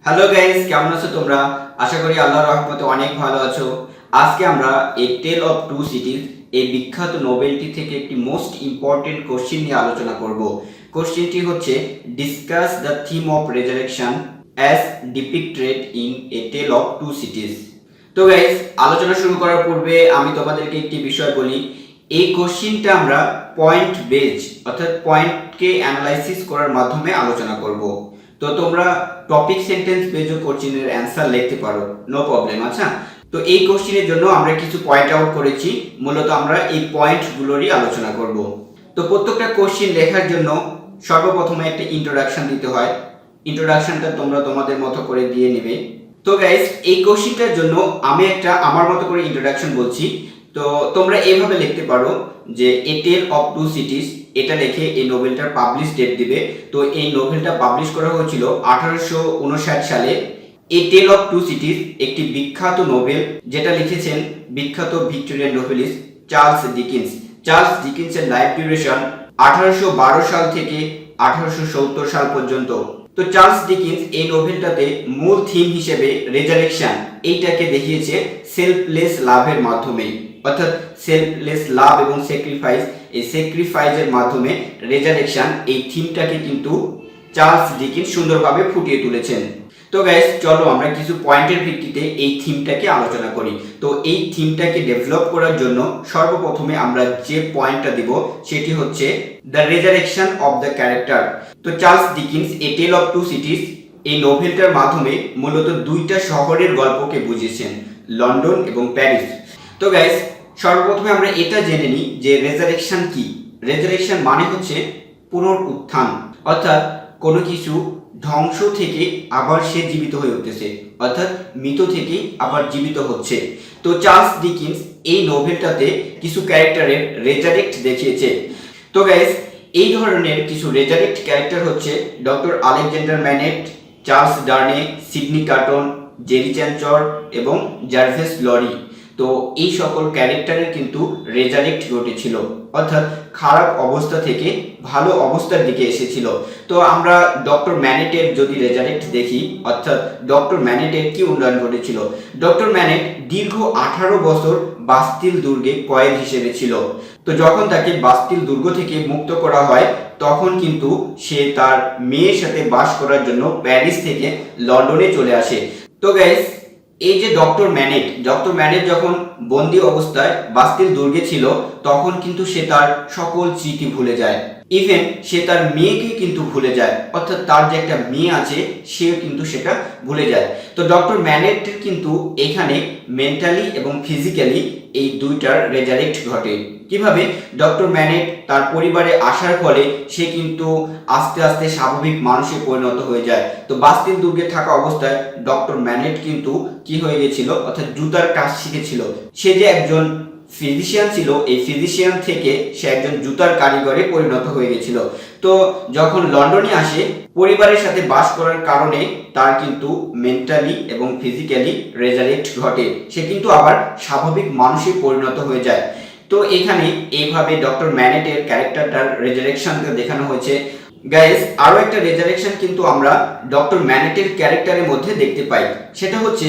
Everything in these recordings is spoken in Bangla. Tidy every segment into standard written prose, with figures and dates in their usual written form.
হ্যালো গাইস, কেমন আছো তোমরা? আশা করি আল্লাহর রহমতে অনেক ভালো আছো। আজকে আমরা এ টেল অফ টু সিটিজ এই বিখ্যাত নোবেলটি থেকে একটি মোস্ট ইম্পর্টেন্ট কোশ্চেন নিয়ে আলোচনা করব। কোশ্চেনটি হচ্ছে discuss the theme of resurrection as depicted in a tale of two cities. তো গাইস, আলোচনা শুরু করার পূর্বে আমি তোমাদেরকে একটি বিষয় বলি। এই কোশ্চেনটা আমরা পয়েন্ট বেজ অর্থাৎ পয়েন্টকে অ্যানালাইসিস করার মাধ্যমে আলোচনা করব। তো তোমরা টপিক সেন্টেন্স বেজও কোশ্চেনের অ্যান্সার লিখতে পারো, নো প্রবলেম। আচ্ছা, তো এই কোশ্চেনের জন্য আমরা কিছু পয়েন্ট আউট করেছি, মূলত আমরা এই পয়েন্টগুলোরই আলোচনা করব। তো প্রত্যেকটা কোশ্চেন লেখার জন্য সর্বপ্রথমে একটা ইন্ট্রোডাকশন দিতে হয়। ইন্ট্রোডাকশনটা তোমরা তোমাদের মতো করে দিয়ে নেবে। তো গাইস, এই কোশ্চেনটার জন্য আমি একটা আমার মতো করে ইন্ট্রোডাকশন বলছি। তো তোমরা এইভাবে লিখতে পারো যে এ টেল অফ টু সিটিজ, এটা লিখে এই নোবেলটার পাবলিশ ডেট দিবে। তো এই নোবেলটা পাবলিশ করা হয়েছিল 1859 সালে। এ টেল অফ টু সিটিজ একটি বিখ্যাত নোবেল, যেটা লিখেছেন বিখ্যাত Victorian novelist Charles Dickens. Charles ডিকিন্সের লাইফ ডিউরেশন 1812 সাল থেকে 1870 সাল পর্যন্ত। তো চার্লস ডিকিন্স এই নোভেলটাতে মূল থিম হিসেবে রেজারেকশন এইটাকে দেখিয়েছে সেলফলেস লাভের মাধ্যমে, অর্থাৎ সেলফলেস লাভ এবং স্যাক্রিফাইস, এই স্যাক্রিফাইসের মাধ্যমে রেজারেকশন এই থিমটাকে কিন্তু চার্লস ডিকিন্স সুন্দরভাবে ফুটিয়ে তুলেছেন। তো গাইস, চলো আমরা কিছু পয়েন্টের ভিত্তিতে এই থিমটাকে আলোচনা করি। তো এই থিমটাকে ডেভেলপ করার জন্য সর্বপ্রথমে আমরা যে পয়েন্টটা দিব সেটি হচ্ছে the resurrection of the character. তো Charles Dickens a tale of two cities এই নোভেলটার মাধ্যমে মূলত দুইটা শহরের গল্পকে বুঝিয়েছেন, লন্ডন এবং প্যারিস। তো গাইস, সর্বপ্রথমে আমরা এটা জেনে নিই যে রেজারেকশন কি। রেজারেকশন মানে হচ্ছে পুনরুত্থান, অর্থাৎ কোনো কিছু ধ্বংস থেকে আবার সে জীবিত হয়ে উঠতেছে, অর্থাৎ মৃত থেকে আবার জীবিত হচ্ছে। তো চার্লস ডিকিন্স এই নোভেলটাতে কিছু ক্যারেক্টারের রেজারেক্ট দেখিয়েছে। তো গাইস, এই ধরনের কিছু রেজারেক্ট ক্যারেক্টার হচ্ছে doctor Alexander ম্যানেট, Charles ডার্নে, Sydney carton, Jerry চ্যানচর এবং জার্ভেস লরি। তো এই সকল ক্যারেক্টারের কিন্তু রেজারেক্ট ঘটেছিল, অর্থাৎ খারাপ অবস্থা থেকে ভালো অবস্থার দিকে এসেছিল। তো আমরা ডক্টর ম্যানেটের যদি রেজারেক্ট দেখি, অর্থাৎ ডক্টর ম্যানেটের কি উন্নয়ন ঘটেছিল। ডক্টর ম্যানেট দীর্ঘ 18 বছর বাস্তিল দুর্গে কয়েদ হিসেবে ছিল। তো যখন তাকে বাস্তিল দুর্গ থেকে মুক্ত করা হয়, তখন কিন্তু সে তার মেয়ের সাথে বাস করার জন্য প্যারিস থেকে লন্ডনে চলে আসে। তো গাইস, এই যে ডক্টর ম্যানেট যখন বন্দি অবস্থায় বাস্তিল দুর্গে ছিল, তখন কিন্তু সে তার সকল স্মৃতি ভুলে যায়। ইভেন সে তার মেয়েকে কিন্তু ভুলে যায়, অর্থাৎ তার যে একটা মেয়ে আছে সে কিন্তু সেটা ভুলে যায়। তো ডক্টর ম্যানেটের কিন্তু এখানে মেন্টালি এবং ফিজিক্যালি এই দুইটার রেজারেক্ট ঘটে। কিভাবে? ডক্টর ম্যানেট তার পরিবারে আসার ফলে সে কিন্তু আস্তে আস্তে স্বাভাবিক মানুষে পরিণত হয়ে যায়। তো বাস্তিল দুর্গে থাকা অবস্থায় ডক্টর ম্যানেট কিন্তু কি হয়ে গেছিল, অর্থাৎ জুতার কাজ শিখেছিল। সে যে একজন ফিজিশিয়ান ছিল, এই ফিজিশিয়ান থেকে সে একজন জুতার কারিগরে পরিণত হয়ে গেছিল। তো যখন লন্ডনে আসে, পরিবারের সাথে বাস করার কারণে তার কিন্তু মেন্টালি এবং ফিজিক্যালি রেজারেক্ট ঘটে, সে কিন্তু আবার স্বাভাবিক মানুষে পরিণত হয়ে যায়। তো এখানে এইভাবে ডক্টর ম্যানেটের ক্যারেক্টারটার রেজারেকশনকে দেখানো হয়েছে। গাইস, আরো একটা রেজারেকশন কিন্তু আমরা ডক্টর ম্যানেটের ক্যারেক্টারের মধ্যে দেখতে পাই। সেটা হচ্ছে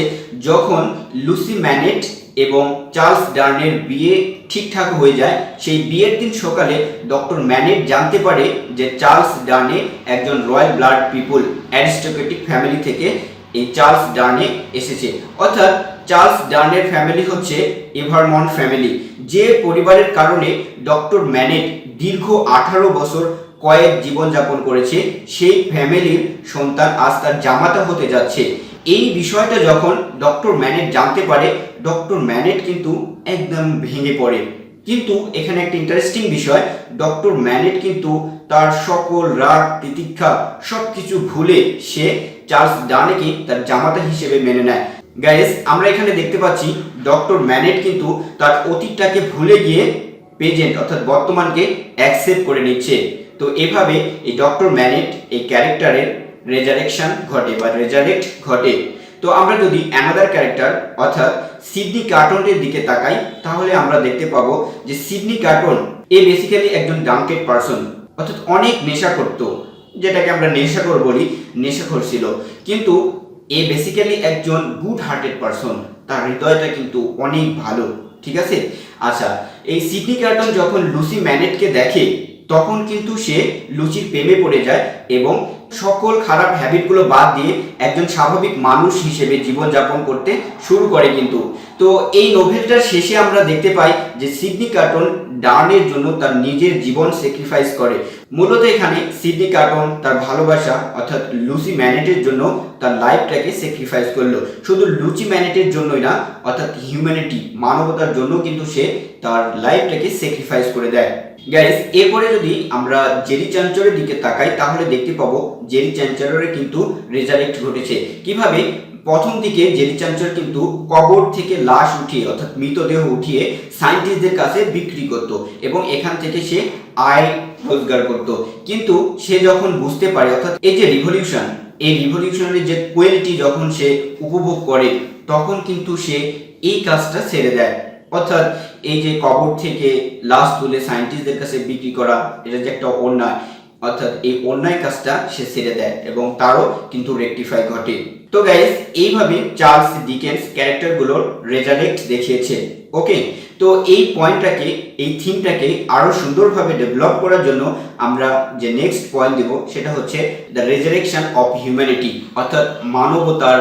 যখন লুসি ম্যানেট এবং চার্লস ডার্নের বিয়ে ঠিকঠাক হয়ে যায়, সেই বিয়ের দিন সকালে ডক্টর ম্যানেট জানতে পারে যে চার্লস ডার্নে একজন royal blood people aristocratic family থেকে এই চার্লস ডার্নে এসেছে। অর্থাৎ চার্লস ডার্নের ফ্যামিলি হচ্ছে এভারমন্ট ফ্যামিলি, যে পরিবারের কারণে ডক্টর ম্যানেট দীর্ঘ 18 বছর কয়েক জীবনযাপন করেছে, সেই ফ্যামিলির সন্তান আজ তার জামাতা হতে যাচ্ছে। এই বিষয়টা যখন ডক্টর ম্যানেট জানতে পারে, ডক্টর ম্যানেট কিন্তু একদম ভেঙে পড়ে। কিন্তু এখানে একটা ইন্টারেস্টিং বিষয়, ডক্টর ম্যানেট কিন্তু তার সকল রাগ তিতিক্ষা সবকিছু ভুলে সে চার্লস ডার্নেকে তার জামাতা হিসেবে মেনে নেয়। গাইস, আমরা এখানে দেখতে পাচ্ছি ডক্টর ম্যানেট কিন্তু তার অতীতটাকে ভুলে গিয়ে প্রেজেন্ট অর্থাৎ বর্তমানকে অ্যাকসেপ্ট করে নিচ্ছে। তো এভাবে এই ডক্টর ম্যানেট এই ক্যারেক্টারের রেজারেকশন ঘটে বা রেজারেক্ট ঘটে। তো আমরা যদি অ্যানাদার ক্যারেক্টার অর্থাৎ সিডনি কার্টনের দিকে তাকাই, তাহলে আমরা দেখতে পাবো যে সিডনি কার্টন এ বেসিক্যালি একজন ড্রাঙ্কেড পারসন, অর্থাৎ অনেক নেশা করত, যেটাকে আমরা নেশাখোর বলি, নেশাখোর ছিল। কিন্তু এ বেসিক্যালি একজন গুড হার্টেড পারসন, তার হৃদয়টা কিন্তু অনেক ভালো, ঠিক আছে। আচ্ছা, এই সিডনি কার্টন যখন লুসি ম্যানেটকে দেখে তখন কিন্তু সে লুচির প্রেমে পড়ে যায় এবং সকল খারাপ হ্যাবিটগুলো বাদ দিয়ে একজন স্বাভাবিক মানুষ হিসেবে জীবনযাপন করতে শুরু করে কিন্তু। তো এই নোভেলটার শেষে আমরা দেখতে পাই যে সিডনি কার্টন ডার্নের জন্য তার নিজের জীবন স্যাক্রিফাইস করে। মূলত এখানে সিডনি কার্টন তার ভালোবাসা অর্থাৎ লুসি ম্যানেটের জন্য তার লাইফটাকে স্যাক্রিফাইস করলো। শুধু লুচি ম্যানেটের জন্যই না, অর্থাৎ হিউম্যানিটি মানবতার জন্য কিন্তু সে তার লাইফটাকে স্যাক্রিফাইস করে দেয়। গাইস, এরপরে যদি আমরা জেরি চ্যাঞ্চারের দিকে তাকাই তাহলে দেখতে পাবো জেরি চ্যাঞ্চারের কিন্তু রেজারেক্ট ঘটেছে। কিভাবে? প্রথম দিকে জেরি চ্যাঞ্চার কিন্তু কবর থেকে লাশ উঠিয়ে অর্থাৎ মৃতদেহ উঠিয়ে সায়েন্টিস্টদের কাছে বিক্রি করত এবং এখান থেকে সে আয় রোজগার করত। কিন্তু সে যখন বুঝতে পারে অর্থাৎ এই যে রিভলিউশন, এই রিভলিউশনের যে কোয়ালিটি যখন সে উপভোগ করে তখন কিন্তু সে এই কাজটা ছেড়ে দেয়। অর্থাৎ এই যে কবর থেকে লাশ তুলে সায়েন্টিস্টদের কাছে বিক্রি করা, এটা যে একটা অন্যায়, অর্থাৎ এই অন্যায় কাজটা সে ছেড়ে দেয় এবং তারও কিন্তু রেকটিফাই ঘটে। তো গাইস, এইভাবে চার্লস ডিকেন্স ক্যারেক্টারগুলোর রেজারেক্ট দেখিয়েছে। ওকে, তো এই পয়েন্টটাকে, এই থিমটাকে আরো সুন্দরভাবে ডেভেলপ করার জন্য আমরা যে নেক্সট পয়েন্ট দেব সেটা হচ্ছে দ্য রেজারেকশন অফ হিউম্যানিটি, অর্থাৎ মানবতার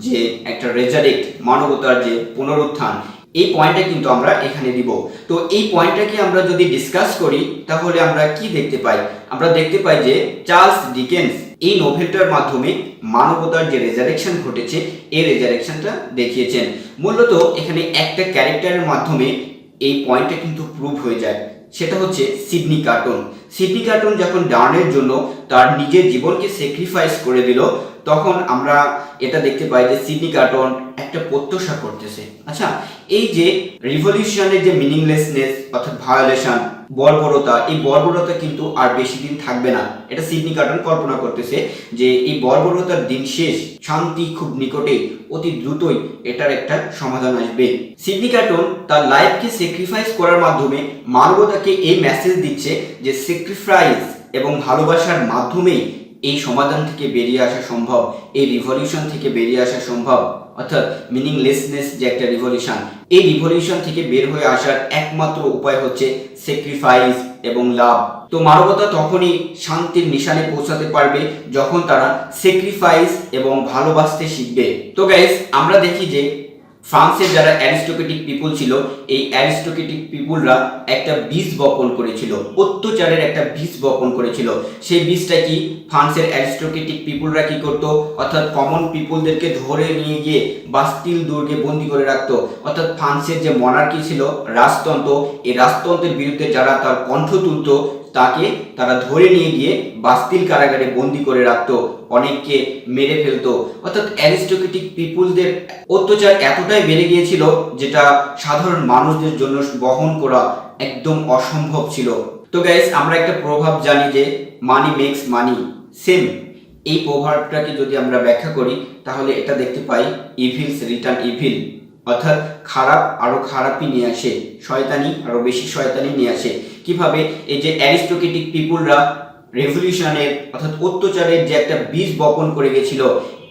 যে একটা রেজারেক্ট, মানবতার যে পুনরুত্থান, এই পয়েন্টটা কিন্তু আমরা এখানে দিব। তো এই পয়েন্টটাকে আমরা যদি ডিসকাস করি তাহলে আমরা কি দেখতে পাই? আমরা দেখতে পাই যে চার্লস ডিকেন্স এই নোভেলটার মাধ্যমে মানবতার যে রেজারেকশন ঘটেছে এই রেজারেকশনটা দেখিয়েছেন। মূলত এখানে একটা ক্যারেক্টারের মাধ্যমে এই পয়েন্টটা কিন্তু প্রুভ হয়ে যায়, সেটা হচ্ছে সিডনি কার্টন। সিডনি কার্টন যখন ডার্নের জন্য তার নিজের জীবনকে স্যাক্রিফাইস করে দিল তখন আমরা এটা দেখতে পাই যে সিডনি কার্টন একটা প্রত্যাশা করতেছে। আচ্ছা, এই যে রিভলিউশনের যে মিনিংলেসনেস অর্থাৎ ভায়োলেশন, বর্বরতা, এই বর্বরতা কিন্তু আর বেশি দিন থাকবে না। এটা সিডনি কার্টন কল্পনা করতেছে যে এই বর্বরতার দিন শেষ, শান্তি খুব নিকটে, অতি দ্রুতই এটার একটা সমাধান আসবে। সিডনি কার্টন তার লাইফকে স্যাক্রিফাইস করার মাধ্যমে মানবতাকে এই মেসেজ দিচ্ছে যে স্যাক্রিফাইস এবং ভালোবাসার মাধ্যমেই এই সমাধান থেকে বেরিয়ে আসা সম্ভব, এই রিভলিউশন থেকে বেরিয়ে আসা সম্ভব। অর্থাৎ মিনিংলেসনেস যে একটা রিভলিউশন, এই রিভলিউশন থেকে বের হয়ে আসার একমাত্র উপায় হচ্ছে স্যাক্রিফাইস এবং লাভ। তো মানবতা তখনই শান্তির নিশানে পৌঁছাতে পারবে যখন তারা স্যাক্রিফাইস এবং ভালোবাসতে শিখবে। তো গাইস, আমরা দেখি যে ফ্রান্সের যারা অ্যারিস্টোক্রেটিক পিপুল ছিল, এই অ্যারিস্টোক্রেটিক পিপুলরা একটা বীজ বপন করেছিল, অত্যাচারের একটা বীজ বপন করেছিল। সেই বীজটা কি? ফ্রান্সের অ্যারিস্টোক্রেটিক পিপুলরা কি করতো? অর্থাৎ কমন পিপুলদেরকে ধরে নিয়ে গিয়ে বাস্তিল দুর্গে বন্দি করে রাখতো। অর্থাৎ ফ্রান্সের যে মনার্কি ছিল, রাজতন্ত্র, এই রাজতন্ত্রের বিরুদ্ধে যারা তার কণ্ঠ তুলতো তাকে তারা ধরে নিয়ে গিয়ে বাস্তিল কারাগারে বন্দি করে রাখতো, অনেককে মেরে ফেলতো। অর্থাৎ অ্যারিস্টোক্রেটিক পিপুলদের অত্যাচার এতটাই বেড়ে গিয়েছিল যেটা সাধারণ মানুষদের জন্য বহন করা একদম অসম্ভব ছিল। তো গাইস, আমরা একটা প্রভাব জানি যে মানি মেক্স মানি, সেম এই প্রভাবটাকে যদি আমরা ব্যাখ্যা করি তাহলে এটা দেখতে পাই ইভিলস রিটার্ন ইভিল, অর্থাৎ খারাপ আরো খারাপই নিয়ে আসে, শয়তানি আরো বেশি শয়তানি নিয়ে আসে। কিভাবে? এই যে অ্যারিস্টোক্রেটিক পিপুলরা রেভলিউশনের অর্থাৎ অত্যাচারের যে একটা বীজ বপন করে গেছিল,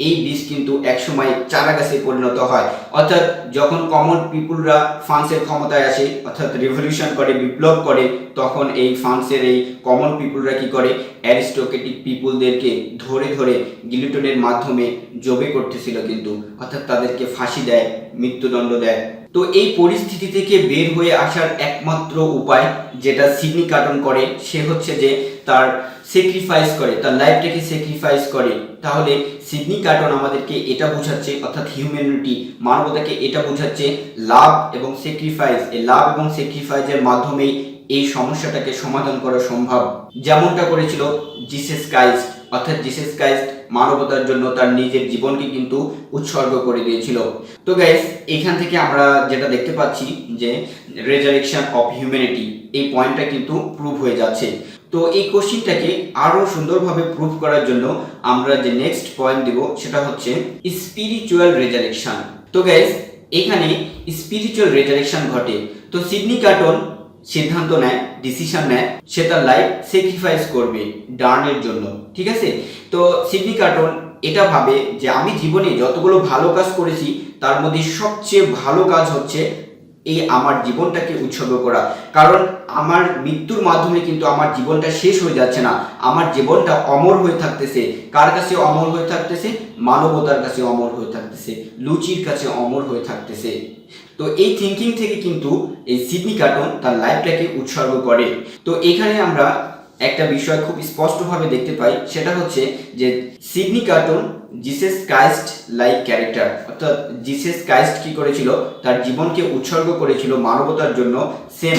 এই বীজ কিন্তু একসময় চারা গাছে পরিণত হয়। অর্থাৎ যখন কমন পিপুলরা ফ্রান্সের ক্ষমতায় আসে অর্থাৎ রেভলিউশন করে, বিপ্লব করে, তখন এই ফ্রান্সের এই কমন পিপুলরা কি করে? অ্যারিস্টোক্রেটিক পিপুলদেরকে ধরে ধরে গিলিটনের মাধ্যমে জবে করতেছিল কিন্তু, অর্থাৎ তাদেরকে ফাঁসি দেয়, মৃত্যুদণ্ড দেয়। তো এই পরিস্থিতি থেকে বের হয়ে আসার একমাত্র উপায় যেটা সিডনি কার্টন করে সে হচ্ছে যে তার স্যাক্রিফাইস করে, তার লাইফটাকে স্যাক্রিফাইস করে। তাহলে সিডনি কার্টন আমাদেরকে এটা বোঝাচ্ছে, অর্থাৎ হিউম্যানিটি মানবতাকে এটা বোঝাচ্ছে লাভ এবং স্যাক্রিফাইস, এই লাভ এবং স্যাক্রিফাইসের মাধ্যমেই এই সমস্যাটাকে সমাধান করা সম্ভব। যেমনটা করেছিল জিসাস ক্রাইস্ট, অর্থাৎ জিসাস ক্রাইস্ট মানবতার জন্য তার নিজের জীবনকে কিন্তু উৎসর্গ করে দিয়েছিল। তো গাইস, এখান থেকে আমরা যেটা দেখতে পাচ্ছি যে রেজারেকশন অফ হিউম্যানিটি এই পয়েন্টটা কিন্তু প্রুভ হয়ে যাচ্ছে। তো এই কোশ্চেনটাকে আরো সুন্দরভাবে প্রুভ করার জন্য আমরা যে নেক্সট পয়েন্ট দেব সেটা হচ্ছে স্পিরিচুয়াল রেজারেকশন। তো গাইস, এখানে স্পিরিচুয়াল রেজারেকশন ঘটে। তো সিডনি কার্টন সিদ্ধান্ত নেয়, ডিসিশন নেয়, সে তার লাইফ স্যাক্রিফাইস করবে ডার্নের জন্য, ঠিক আছে। তো সিডনি কার্টন এটা ভাবে যে আমি জীবনে যতগুলো ভালো কাজ করেছি তার মধ্যে সবচেয়ে ভালো কাজ হচ্ছে এই আমার জীবনটাকে উৎসর্গ করা। কারণ আমার মৃত্যুর মাধ্যমে কিন্তু আমার জীবনটা শেষ হয়ে যাচ্ছে না, আমার জীবনটা অমর হয়ে থাকতেছে। কার কাছে অমর হয়ে থাকতেছে? মানবতার কাছে অমর হয়ে থাকতেছে, লুচির কাছে অমর হয়ে থাকতেছে। তো এই থিঙ্কিং থেকে কিন্তু এই সিডনি কার্টন তার লাইফটাকে উৎসর্গ করে। তো এখানে আমরা একটা বিষয় খুব স্পষ্টভাবে দেখতে পাই, সেটা হচ্ছে যে Sydney carton Jesus Christ like character, অর্থাৎ জিসাস ক্রাইস্ট কি করেছিল, তার জীবনকে উৎসর্গ করেছিল মানবতার জন্য। সেম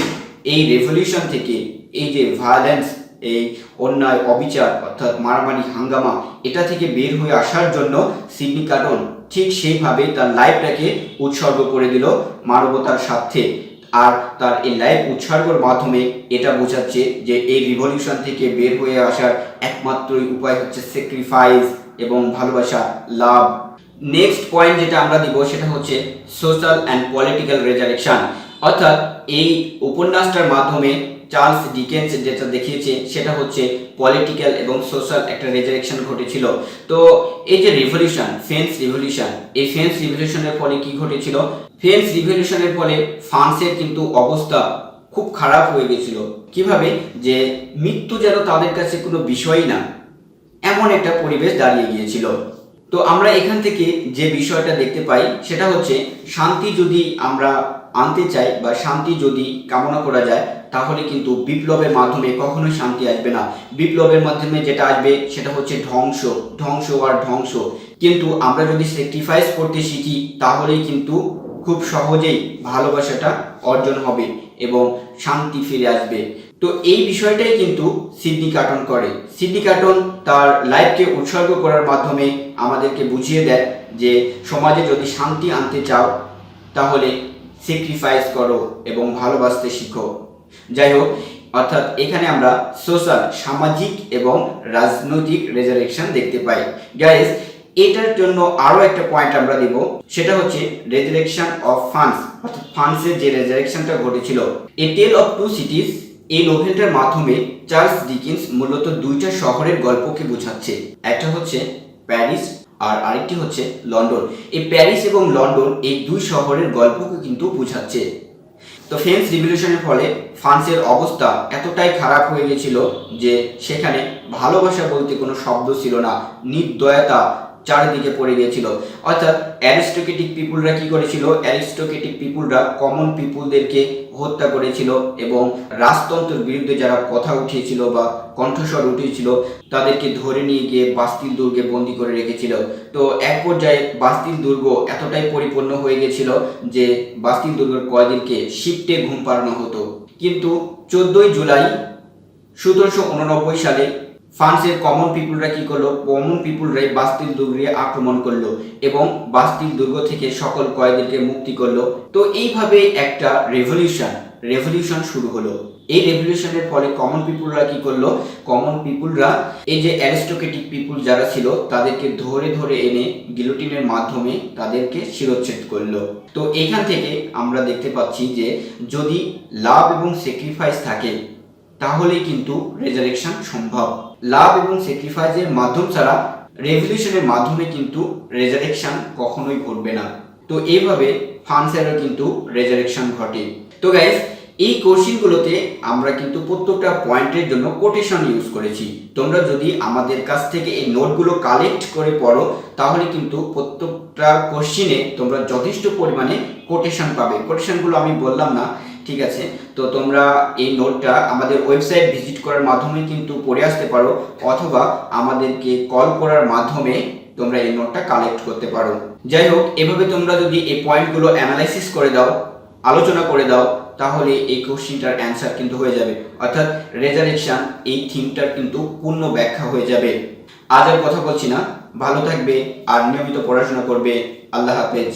এই রেভলিউশন থেকে, এই যে ভায়োলেন্স, এই অন্যায় অবিচার অর্থাৎ মারামারি হাঙ্গামা, এটা থেকে বের হয়ে আসার জন্য সিডনি কার্টন ঠিক সেইভাবে তার লাইফটাকে উৎসর্গ করে দিল মানবতার স্বার্থে। আর তার এই লাইফ উৎসর্গের মাধ্যমে এটা বোঝাচ্ছে যে এই রিভলিউশন থেকে বের হয়ে আসার একমাত্রই উপায় হচ্ছে স্যাক্রিফাইস এবং ভালোবাসা, লাভ। নেক্সট পয়েন্ট যেটা আমরা দিব সেটা হচ্ছে সোশ্যাল অ্যান্ড পলিটিক্যাল রেজারেকশন। অর্থাৎ এই উপন্যাসটার মাধ্যমে চার্লস ডিকেন্স যেটা দেখিয়েছে সেটা হচ্ছে পলিটিক্যাল এবং সোশ্যাল একটা রেজারেকশন ঘটেছিল। তো এই যে রিভলিউশন, ফ্রেঞ্চ রিভলিউশন, এই ফ্রেঞ্চ রিভলিউশনের ফলে কি ঘটেছিল? ফ্রেঞ্চ রিভলিউশনের ফলে ফ্রান্সের কিন্তু অবস্থা খুব খারাপ হয়ে গেছিল। কিভাবে? যে মৃত্যু যেন তাদের কাছে কোনো বিষয়ই না, এমন একটা পরিবেশ দাঁড়িয়ে গিয়েছিল। তো আমরা এখান থেকে যে বিষয়টা দেখতে পাই সেটা হচ্ছে শান্তি যদি আমরা আনতে চাই বা শান্তি যদি কামনা করা যায়, তাহলে কিন্তু বিপ্লবের মাধ্যমে কখনোই শান্তি আসবে না। বিপ্লবের মাধ্যমে যেটা আসবে সেটা হচ্ছে ধ্বংস, ধ্বংস আর ধ্বংস। কিন্তু আমরা যদি স্যাক্রিফাইস করতে শিখি তাহলেই কিন্তু খুব সহজেই ভালোবাসাটা অর্জন হবে এবং শান্তি ফিরে আসবে। তো এই বিষয়টাই কিন্তু সিডনি কার্টন করে। সিডনি কার্টন তার লাইফকে উৎসর্গ করার মাধ্যমে আমাদেরকে বুঝিয়ে দেয় যে সমাজে যদি শান্তি আনতে চাও তাহলে স্যাক্রিফাইস করো এবং ভালোবাসতে শিখো। যাই হোক, অর্থাৎ এখানে আমরা সোশ্যাল, সামাজিক এবং রাজনৈতিক রেজারেকশন দেখতে পাই। গাইস, এটার জন্য আরো একটা পয়েন্ট আমরা দিব, সেটা হচ্ছে রেজারেকশন অফ ফ্রান্স, অর্থাৎ ফ্রান্সের যে রেজারেকশনটা ঘটেছিল। এ টেল অফ টু সিটিজ, এই নোভেলটার মাধ্যমে চার্লস ডিকেন্স মূলত দুইটা শহরের গল্পকে বোঝাচ্ছে। একটা হচ্ছে প্যারিস আর আরেকটি হচ্ছে লন্ডন। এই প্যারিস এবং লন্ডন এই দুই শহরের গল্পকে কিন্তু বোঝাচ্ছে। তো ফ্রেঞ্চ রিভলিউশনের ফলে ফ্রান্সের অবস্থা এতটাই খারাপ হয়ে গেছিল যে সেখানে ভালোবাসা বলতে কোনো শব্দ ছিল না, নির্দয়তা চারিদিকে পড়ে গিয়েছিল। অর্থাৎ অ্যারিস্টোক্রেটিক পিপুলরা কি করেছিল? অ্যারিস্টোক্রেটিক পিপুলরা কমন পিপুলদেরকে হত্যা করেছিল এবং রাজতন্ত্রের বিরুদ্ধে যারা কথা উঠিয়েছিল বা কণ্ঠস্বর উঠিয়েছিল তাদেরকে ধরে নিয়ে গিয়ে বাস্তিল দুর্গে বন্দি করে রেখেছিল। তো এক পর্যায়ে বাস্তিল দুর্গ এতটাই পরিপূর্ণ হয়ে গেছিল যে বাস্তিল দুর্গের কয়েদিনকে শিফটে ঘুম পাড়ানো হতো। কিন্তু 14ই জুলাই 1789 সালে ফ্রান্সের কমন পিপুলরা কি করলো? কমন পিপুলরাই বাস্তিল দুর্গে আক্রমণ করলো এবং বাস্তিল দুর্গ থেকে সকল কয়েদিকে মুক্তি করলো। তো এইভাবে একটা রেভলিউশন শুরু হলো। এই রেভলিউশনের ফলে কমন পিপুলরা কি করলো? কমন পিপুলরা এই যে অ্যারিস্টোক্রেটিক পিপুল যারা ছিল তাদেরকে ধরে ধরে এনে গিলোটিনের মাধ্যমে তাদেরকে শিরোচ্ছেদ করলো। তো এখান থেকে আমরা দেখতে পাচ্ছি যে যদি লাভ এবং স্যাক্রিফাইস থাকে তাহলে কিন্তু রেজারেকশন সম্ভব। লাভ এবং স্যাক্রিফাইসের মাধ্যম ছাড়া, রেভলিউশনের মাধ্যমে কিন্তু রেজারেকশন কখনোই ঘটবে না। তো এইভাবে ফ্রান্সেরও কিন্তু রেজারেকশন ঘটে। তো গাইস, এই কোশ্চেনগুলোতে আমরা কিন্তু প্রত্যেকটা পয়েন্টের জন্য কোটেশন ইউজ করেছি। তোমরা যদি আমাদের কাছ থেকে এই নোটগুলো কালেক্ট করে পড়ো তাহলে কিন্তু প্রত্যেকটা কোশ্চেনে তোমরা যথেষ্ট পরিমাণে কোটেশন পাবে। কোটেশনগুলো আমি বললাম না, ঠিক আছে? তো তোমরা এই নোটটা আমাদের ওয়েবসাইট ভিজিট করার মাধ্যমে কিন্তু পড়ে আসতে পারো, অথবা আমাদেরকে কল করার মাধ্যমে তোমরা এই নোটটা কালেক্ট করতে পারো। যাই হোক, এভাবে তোমরা যদি এই পয়েন্টগুলো অ্যানালাইসিস করে দাও, আলোচনা করে দাও, তাহলে এই কোশ্চেনটার অ্যান্সার কিন্তু হয়ে যাবে। অর্থাৎ রেজারেকশন এই থিমটার কিন্তু পূর্ণ ব্যাখ্যা হয়ে যাবে। আজ আর কথা বলছি না, ভালো থাকবে আর নিয়মিত পড়াশোনা করবে। আল্লাহ হাফেজ।